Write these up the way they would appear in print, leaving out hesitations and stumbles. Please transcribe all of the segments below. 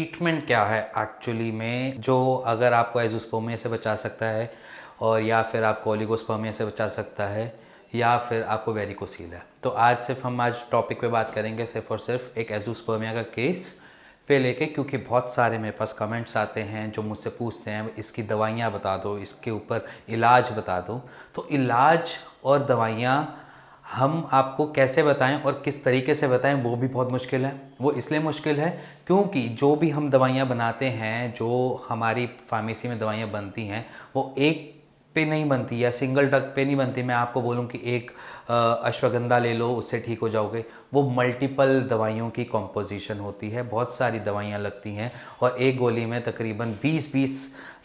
Treatment क्या है actually में, जो अगर आपको एज़ोस्पर्मिया से बचा सकता है और या फिर आपको ओलिगोस्पर्मिया से बचा सकता है या फिर आपको वेरिकोसील है। तो आज टॉपिक पे बात करेंगे सिर्फ और सिर्फ एक एज़ोस्पर्मिया का केस पे लेके, क्योंकि बहुत सारे मेरे पास कमेंट्स आते हैं जो मुझसे पूछते हैं इसकी दवाइयाँ बता दो, इसके ऊपर इलाज बता दो। तो इलाज और दवाइयाँ हम आपको कैसे बताएं और किस तरीके से बताएं वो भी बहुत मुश्किल है। वो इसलिए मुश्किल है क्योंकि जो भी हम दवाइयाँ बनाते हैं, जो हमारी फार्मेसी में दवाइयाँ बनती हैं, वो एक पे नहीं बनती या सिंगल ड्रग पे नहीं बनती। मैं आपको बोलूं कि एक अश्वगंधा ले लो, उससे ठीक हो जाओगे। वो मल्टीपल दवाइयों की कॉम्पोजिशन होती है, बहुत सारी दवाइयाँ लगती हैं और एक गोली में तकरीबन 20-20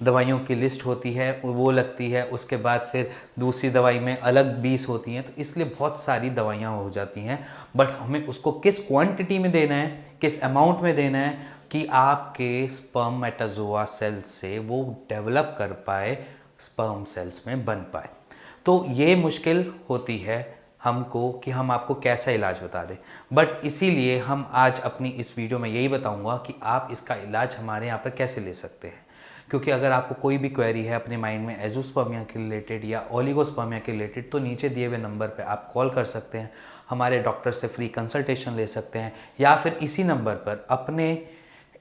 दवाइयों की लिस्ट होती है, वो लगती है। उसके बाद फिर दूसरी दवाई में अलग 20 होती हैं, तो इसलिए बहुत सारी दवाइयाँ हो जाती हैं। बट हमें उसको किस क्वांटिटी में देना है, किस अमाउंट में देना है कि आपके स्पर्मेटाज़ोआ सेल से वो डेवलप कर पाए, स्पर्म सेल्स में बन पाए। तो ये मुश्किल होती है हमको कि हम आपको कैसा इलाज बता दें। बट इसीलिए हम आज अपनी इस वीडियो में यही बताऊंगा कि आप इसका इलाज हमारे यहाँ पर कैसे ले सकते हैं। क्योंकि अगर आपको कोई भी क्वेरी है अपने माइंड में एज़ोस्पर्मिया के रिलेटेड या ओलिगोस्पर्मिया के रिलेटेड, तो नीचे दिए हुए नंबर पे आप कॉल कर सकते हैं, हमारे डॉक्टर से फ्री कंसल्टेशन ले सकते हैं, या फिर इसी नंबर पर अपने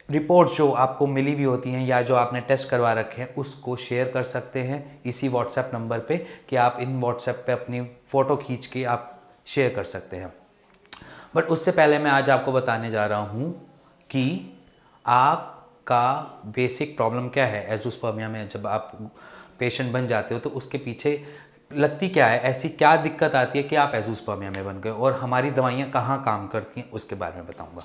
रिपोर्ट जो आपको मिली भी होती हैं या जो आपने टेस्ट करवा रखे हैं उसको शेयर कर सकते हैं इसी व्हाट्सएप नंबर पे, कि आप इन व्हाट्सएप पे अपनी फ़ोटो खींच के आप शेयर कर सकते हैं। बट उससे पहले मैं आज आपको बताने जा रहा हूँ कि आपका बेसिक प्रॉब्लम क्या है एज़ोस्पर्मिया में। जब आप पेशेंट बन जाते हो तो उसके पीछे लगती क्या है, ऐसी क्या दिक्कत आती है कि आप एज़ोस्पर्मिया में बन गए, और हमारी दवाइयाँ कहाँ काम करती हैं उसके बारे में बताऊँगा।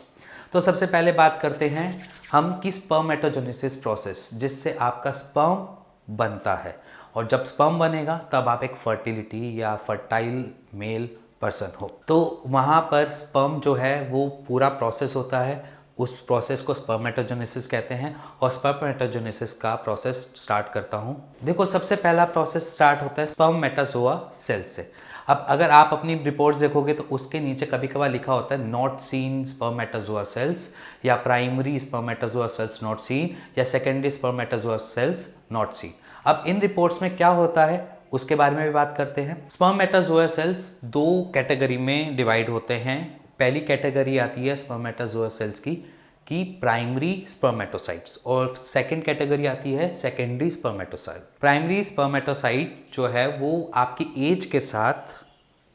तो सबसे पहले बात करते हैं हम कि स्पर्मेटोजेनेसिस प्रोसेस, जिससे आपका स्पर्म बनता है। और जब स्पर्म बनेगा तब आप एक फर्टिलिटी या फर्टाइल मेल पर्सन हो। तो वहाँ पर स्पर्म जो है वो पूरा प्रोसेस होता है, उस प्रोसेस को स्पर्मेटोजेनेसिस कहते हैं। और स्पर्मेटोजेनेसिस का प्रोसेस स्टार्ट करता हूँ। देखो, सबसे पहला प्रोसेस स्टार्ट होता है स्पर्मेटाज़ोआ सेल से। अब अगर आप अपनी रिपोर्ट्स देखोगे तो उसके नीचे कभी कभार लिखा होता है नॉट सीन स्पर्मेटाज़ोआ सेल्स, या प्राइमरी स्पर्मेटाज़ोआ सेल्स नॉट सीन, या सेकेंडरी स्पर्मेटाज़ोआ सेल्स नॉट सीन। अब इन रिपोर्ट्स में क्या होता है उसके बारे में भी बात करते हैं। स्पर्मेटाज़ोआ सेल्स दो कैटेगरी में डिवाइड होते हैं। पहली कैटेगरी आती है स्पर्मेटाज़ोआ सेल्स की प्राइमरी स्पर्मेटोसाइट्स, और सेकंड कैटेगरी आती है सेकेंडरी स्पर्मेटोसाइट। प्राइमरी स्पर्मेटोसाइट जो है वो आपकी एज के साथ,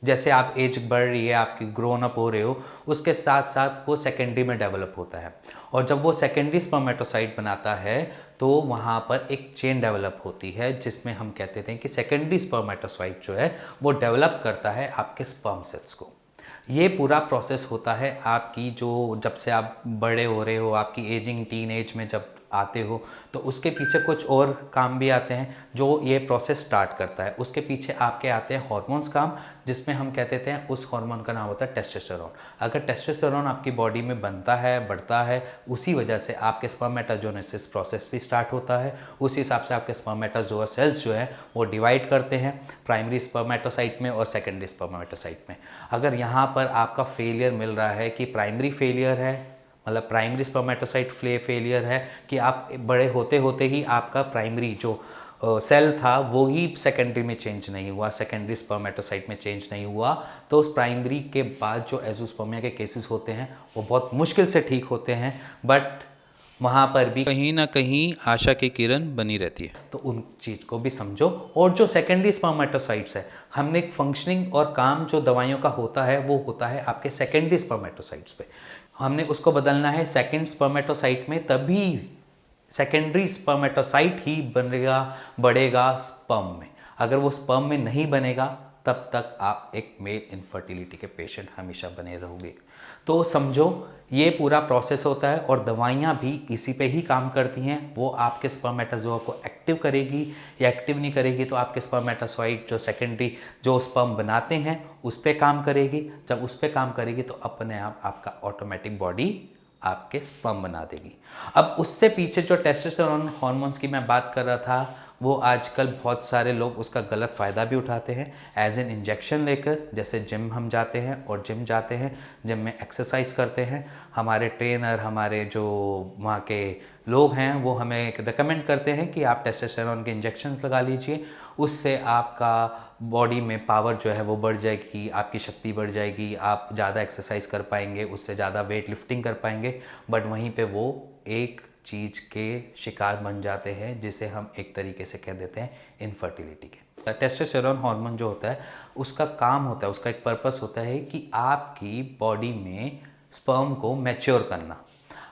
जैसे आप एज बढ़ रही है, आपकी ग्रोन अप हो रहे हो, उसके साथ साथ वो सेकेंडरी में डेवलप होता है। और जब वो सेकेंडरी स्पर्मेटोसाइट बनाता है तो वहाँ पर एक चेन डेवलप होती है, जिसमें हम कहते थे कि सेकेंडरी स्पर्मेटोसाइट जो है वो डेवलप करता है आपके स्पर्म सेल्स को। ये पूरा प्रोसेस होता है आपकी, जो जब से आप बड़े हो रहे हो, आपकी एजिंग टीन एज में जब आते हो, तो उसके पीछे कुछ और काम भी आते हैं जो ये प्रोसेस स्टार्ट करता है। उसके पीछे आपके आते हैं हॉर्मोन्स काम, जिसमें हम कहते थे उस हार्मोन का नाम होता है टेस्टोस्टेरोन। अगर टेस्टोस्टेरोन आपकी बॉडी में बनता है, बढ़ता है, उसी वजह से आपके स्पर्मेटोजेनेसिस प्रोसेस भी स्टार्ट होता है। उसी हिसाब से आपके स्पर्मेटोज़ोआ सेल्स जो है वो डिवाइड करते हैं प्राइमरी स्पर्मेटोसाइट में और सेकेंडरी स्पर्मेटोसाइट में। अगर यहाँ पर आपका फेलियर मिल रहा है कि प्राइमरी फेलियर है, मतलब प्राइमरी स्पर्मेटोसाइट फेलियर है, कि आप बड़े होते होते ही आपका प्राइमरी जो सेल था वो ही सेकेंडरी में चेंज नहीं हुआ, सेकेंडरी स्पर्मेटोसाइट में चेंज नहीं हुआ, तो उस प्राइमरी के बाद जो एज़ोस्पर्मिया के केसेस होते हैं वो बहुत मुश्किल से ठीक होते हैं। बट वहाँ पर भी कहीं ना कहीं आशा की किरण बनी रहती है, तो उन चीज़ को भी समझो। और जो सेकेंडरी स्पर्मेटोसाइट्स है, हमने एक फंक्शनिंग और काम जो दवाइयों का होता है वो होता है आपके सेकेंडरी स्पर्मेटोसाइट्स पे। हमने उसको बदलना है सेकेंड स्पर्मेटोसाइट में, तभी सेकेंडरी स्पर्मेटोसाइट ही बनेगा, बढ़ेगा स्पर्म में। अगर वो स्पर्म में नहीं बनेगा तब तक आप एक मेल इनफर्टिलिटी के पेशेंट हमेशा बने रहोगे। तो समझो, ये पूरा प्रोसेस होता है और दवाइयाँ भी इसी पे ही काम करती हैं। वो आपके स्पर्मेटाज़ोआ को एक्टिव करेगी या एक्टिव नहीं करेगी, तो आपके स्पर्मेटोसाइट जो सेकेंडरी जो स्पर्म बनाते हैं उस पर काम करेगी। जब उस पर काम करेगी तो अपने आप आपका ऑटोमेटिक बॉडी आपके स्पर्म बना देगी। अब उससे पीछे जो टेस्टोस्टेरोन हार्मोन्स की मैं बात कर रहा था, वो आजकल बहुत सारे लोग उसका गलत फ़ायदा भी उठाते हैं एज एन इंजेक्शन लेकर। जैसे जिम हम जाते हैं और जिम में एक्सरसाइज करते हैं, हमारे ट्रेनर, हमारे जो वहाँ के लोग हैं वो हमें रिकमेंड करते हैं कि आप टेस्टोस्टेरोन के इंजेक्शन्स लगा लीजिए, उससे आपका बॉडी में पावर जो है वो बढ़ जाएगी, आपकी शक्ति बढ़ जाएगी, आप ज़्यादा एक्सरसाइज कर पाएंगे, उससे ज़्यादा वेट लिफ्टिंग कर पाएंगे। बट वहीं पे वो एक चीज़ के शिकार बन जाते हैं जिसे हम एक तरीके से कह देते हैं इनफर्टिलिटी के। टेस्टोस्टेरोन हार्मोन जो होता है उसका काम होता है, उसका एक पर्पस होता है कि आपकी बॉडी में स्पर्म को मैच्योर करना।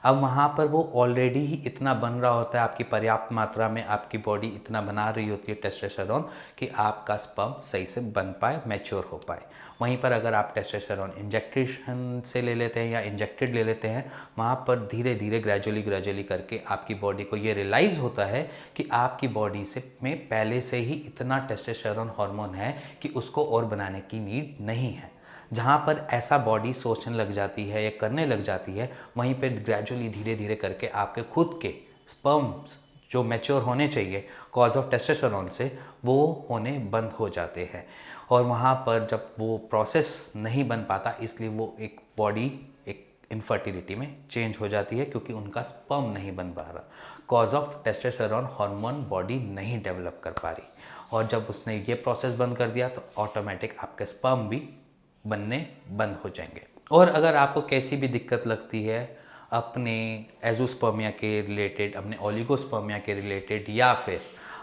अब वहाँ पर वो ऑलरेडी ही इतना बन रहा होता है, आपकी पर्याप्त मात्रा में आपकी बॉडी इतना बना रही होती है टेस्टोस्टेरोन कि आपका स्पर्म सही से बन पाए, मैच्योर हो पाए। वहीं पर अगर आप टेस्टोस्टेरोन इंजेक्शन से ले लेते हैं या इंजेक्टेड ले लेते हैं, वहाँ पर धीरे धीरे ग्रेजुअली करके आपकी बॉडी को ये रियलाइज़ होता है कि आपकी बॉडी से में पहले से ही इतना टेस्टोस्टेरोन हार्मोन है कि उसको और बनाने की नीड नहीं है। जहाँ पर ऐसा बॉडी सोचने लग जाती है या करने लग जाती है, वहीं पे ग्रेजुअली धीरे धीरे करके आपके खुद के स्पर्म्स जो मैच्योर होने चाहिए कॉज ऑफ टेस्टोस्टेरोन से, वो होने बंद हो जाते हैं। और वहाँ पर जब वो प्रोसेस नहीं बन पाता, इसलिए वो एक बॉडी एक इनफर्टिलिटी में चेंज हो जाती है क्योंकि उनका स्पर्म नहीं बन पा रहा, cause of testosterone hormone body नहीं डेवलप कर पा रही। और जब उसने ये प्रोसेस बंद कर दिया तो ऑटोमेटिक आपके स्पर्म भी बनने बंद हो जाएंगे। और अगर आपको कैसी भी दिक्कत लगती है अपने एज़ोस्पर्मिया के रिलेटेड, अपने ओलिगोस्पर्मिया के रिलेटेड, या फिर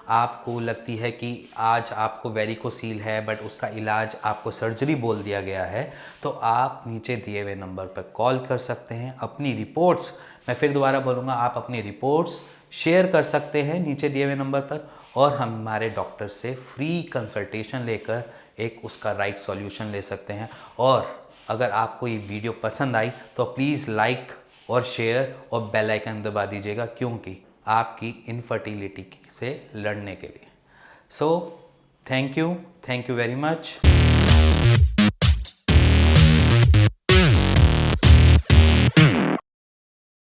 आपको लगती है कि आज आपको वेरिकोसील है बट उसका इलाज आपको सर्जरी बोल दिया गया है, तो आप नीचे दिए हुए नंबर पर कॉल कर सकते हैं। अपनी रिपोर्ट्स, मैं फिर दोबारा बोलूँगा, आप अपनी रिपोर्ट्स शेयर कर सकते हैं नीचे दिए हुए नंबर पर, और हम हमारे डॉक्टर से फ्री कंसल्टेशन लेकर एक उसका राइट सॉल्यूशन ले सकते हैं। और अगर आपको ये वीडियो पसंद आई तो प्लीज़ लाइक और शेयर और बेल आइकन दबा दीजिएगा, क्योंकि आपकी इनफर्टिलिटी से लड़ने के लिए। So thank you very much.